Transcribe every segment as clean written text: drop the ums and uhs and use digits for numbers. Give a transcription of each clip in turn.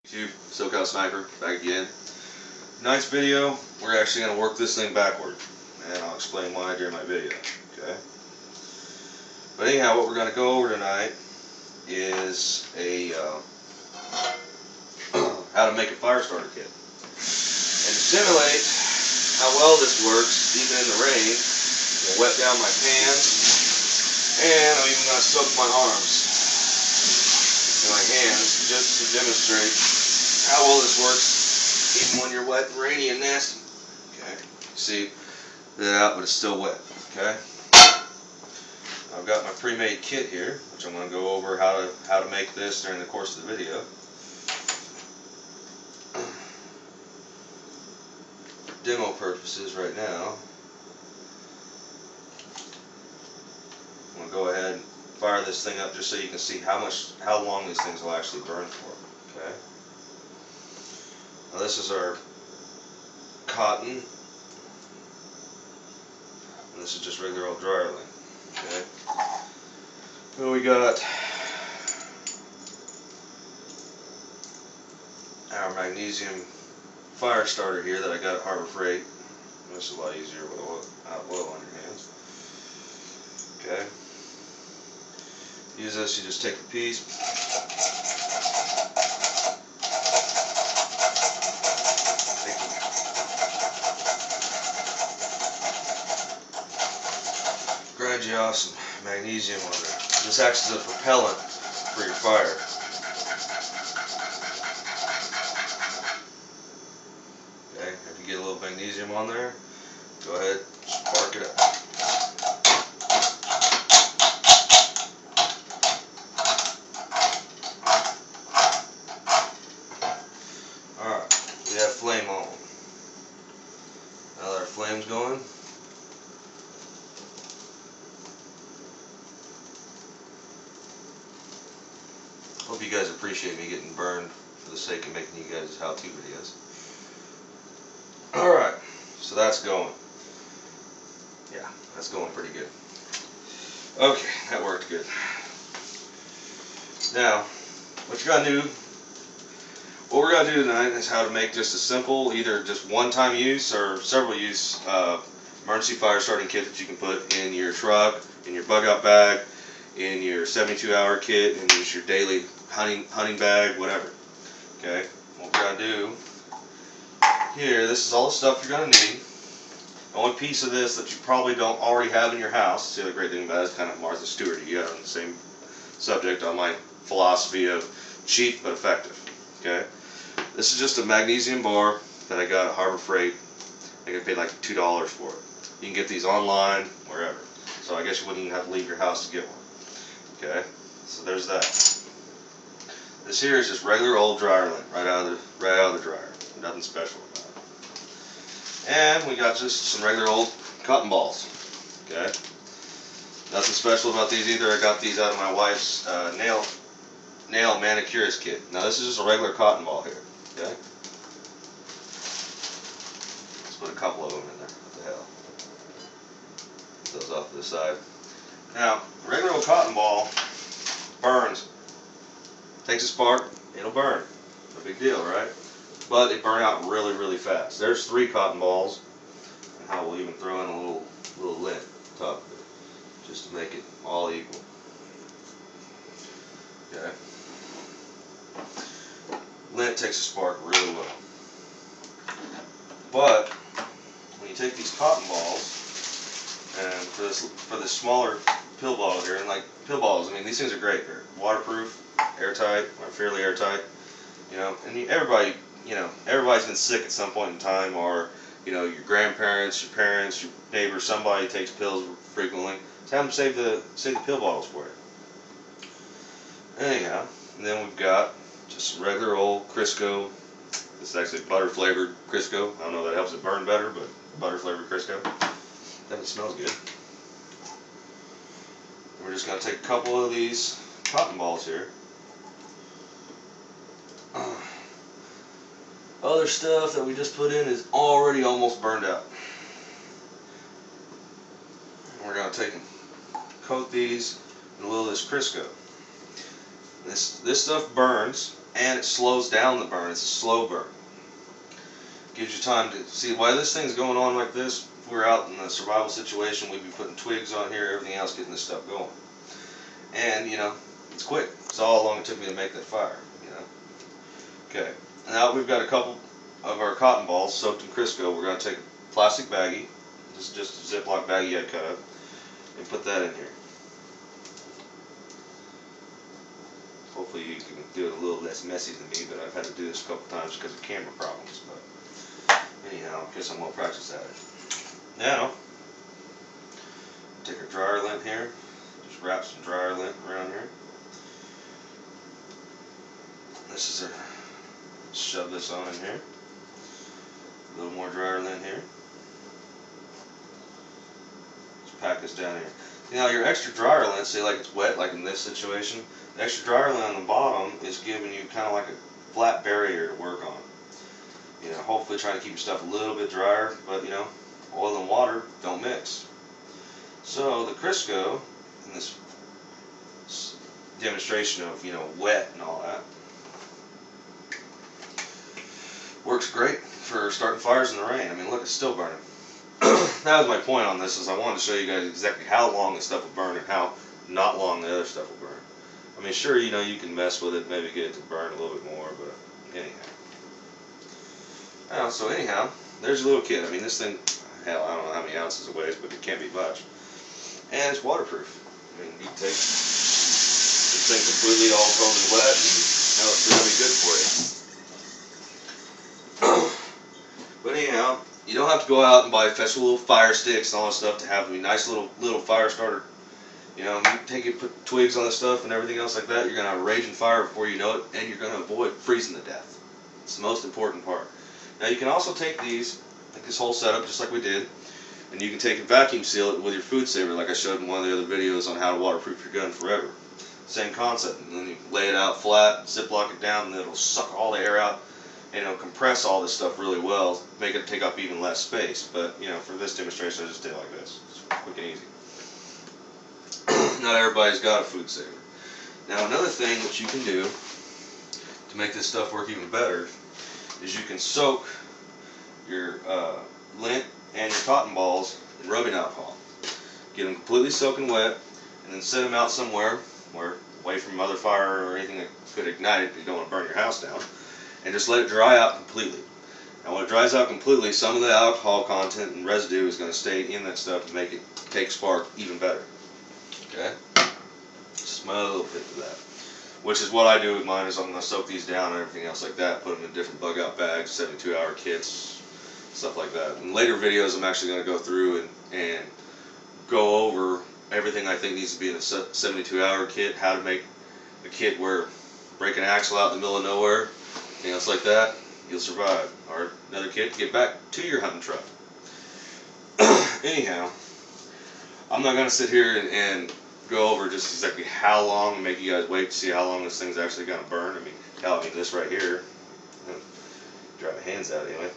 YouTube, SoCal Sniper, back again. Tonight's video, we're actually going to work this thing backward, and I'll explain why during my video, okay? But anyhow, what we're going to go over tonight is how to make a fire starter kit. And to simulate how well this works, even in the rain, I'm going to wet down my pan, and I'm even going to soak my arms and my hands just to demonstrate how well this works even when you're wet and rainy and nasty. Okay, see that out, but it's still wet. Okay, I've got my pre-made kit here, which I'm going to go over how to make this during the course of the video. For demo purposes right now, I'm going to go ahead and fire this thing up just so you can see how long these things will actually burn for. Okay. Now this is our cotton, and this is just regular old dryer lint. Okay. Then we got our magnesium fire starter here that I got at Harbor Freight. This is a lot easier with oil on your hands. Okay. Use this, you just take the piece, grind you off some magnesium on there. This acts as a propellant for your fire. Okay, if you get a little magnesium on there, go ahead, spark it up. We have flame on. Now that our flame's going, hope you guys appreciate me getting burned for the sake of making you guys how-to videos. Alright, so that's going. Yeah, that's going pretty good. Okay, that worked good. Now, what you gotta do, what we're going to do tonight is how to make just a simple, either just one-time use or several use emergency fire starting kit that you can put in your truck, in your bug-out bag, in your 72-hour kit, and use your daily hunting bag, whatever. Okay, what we're going to do here, this is all the stuff you're going to need. The only piece of this that you probably don't already have in your house, the other great thing about it is kind of Martha Stewart-y on the same subject on my philosophy of cheap but effective. Okay, this is just a magnesium bar that I got at Harbor Freight. I think I paid like $2 for it. You can get these online, wherever. So I guess you wouldn't even have to leave your house to get one. Okay, so there's that. This here is just regular old dryer lint, right out of the dryer. Nothing special about it. And we got just some regular old cotton balls. Okay, nothing special about these either. I got these out of my wife's nail manicurist kit. Now this is just a regular cotton ball here. Okay, let's put a couple of them in there. What the hell? Put those off to the side. Now, a regular old cotton ball burns. Takes a spark, it'll burn. No big deal, right? But they burn out really, really fast. There's 3 cotton balls, and how we'll even throw in a little lint on top of it, just to make it all equal. Okay. Lint takes a spark really well. But when you take these cotton balls, and for this smaller pill bottle here, and like pill bottles, I mean these things are great. They're waterproof, airtight, or fairly airtight. You know, and everybody's been sick at some point in time, or your grandparents, your parents, your neighbors, somebody takes pills frequently. So have them save the pill bottles for you. Anyhow, and then we've got just some regular old Crisco. This is actually butter flavored Crisco. I don't know if that helps it burn better, but butter flavored Crisco. Definitely smells good. We're just going to take a couple of these cotton balls here. Other stuff that we just put in is already almost burned out. And we're going to take and coat these in a little of this Crisco. This stuff burns and it slows down the burn. It's a slow burn. Gives you time to see why this thing's going on like this. If we're out in a survival situation, we'd be putting twigs on here, everything else, getting this stuff going. And you know, it's quick. It's all how long it took me to make that fire. You know. Okay. Now we've got a couple of our cotton balls soaked in Crisco. We're going to take a plastic baggie. This is just a Ziploc baggie I cut up, and put that in here. Hopefully you can do it a little less messy than me, but I've had to do this a couple times because of camera problems. But anyhow, I guess I'm well practiced at it. Now, take our dryer lint here. Just wrap some dryer lint around here. This is our, shove this on in here. A little more dryer lint here. Just pack this down here. Now your extra dryer lint, say like it's wet, like in this situation, the extra dryer lint on the bottom is giving you kind of like a flat barrier to work on. You know, hopefully trying to keep your stuff a little bit drier, but you know, oil and water don't mix. So the Crisco, in this demonstration of, you know, wet and all that, works great for starting fires in the rain. I mean, look, it's still burning. That was my point on this, is I wanted to show you guys exactly how long this stuff will burn and how not long the other stuff will burn. I mean, sure, you know, you can mess with it, maybe get it to burn a little bit more, but anyhow. So anyhow, there's a little kit. I mean, this thing, hell, I don't know how many ounces it weighs, but it can't be much. And it's waterproof. I mean, you can take this thing completely all totally wet, and now it's going to be good for you. But anyhow, you don't have to go out and buy festival little fire sticks and all that stuff to have a nice little fire starter. You know, you take it, put twigs on the stuff and everything else like that, you're going to have a raging fire before you know it, and you're going to avoid freezing to death. It's the most important part. Now you can also take these, like this whole setup, just like we did, and you can take and vacuum seal it with your food saver, like I showed in one of the other videos on how to waterproof your gun forever. Same concept. And then you lay it out flat, Ziploc it down, and it'll suck all the air out, and it'll compress all this stuff really well, make it take up even less space. But you know, for this demonstration, I just did it like this. It's quick and easy. Not everybody's got a food saver. Now another thing that you can do to make this stuff work even better is you can soak your lint and your cotton balls in rubbing alcohol. Get them completely soaking wet, and then set them out somewhere where away from other fire or anything that could ignite it if you don't want to burn your house down, and just let it dry out completely. Now when it dries out completely, some of the alcohol content and residue is going to stay in that stuff to make it take spark even better. Okay? Just my little bit of that. Which is what I do with mine, is I'm going to soak these down and everything else like that, put them in different bug out bags, 72-hour kits, stuff like that. In later videos I'm actually going to go through and go over everything I think needs to be in a 72-hour kit, how to make a kit where break an axle out in the middle of nowhere, anything else like that, you'll survive. Or another kit to get back to your hunting truck. Anyhow, I'm not going to sit here and go over just exactly how long and make you guys wait to see how long this thing's actually going to burn. I mean, hell, this right here, dry my hands out anyway.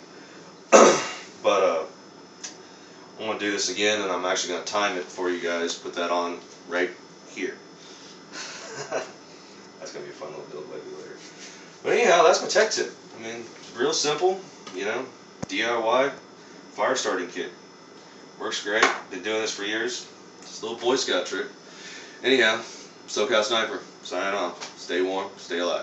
But I'm going to do this again, and I'm actually going to time it for you guys, put that on right here. That's going to be a fun little build maybe later. But anyhow, that's my tech tip. I mean, it's real simple, you know, DIY fire starting kit. Works great. Been doing this for years. It's a little Boy Scout trick. Anyhow, SoCal Sniper, signing off. Stay warm, stay alive.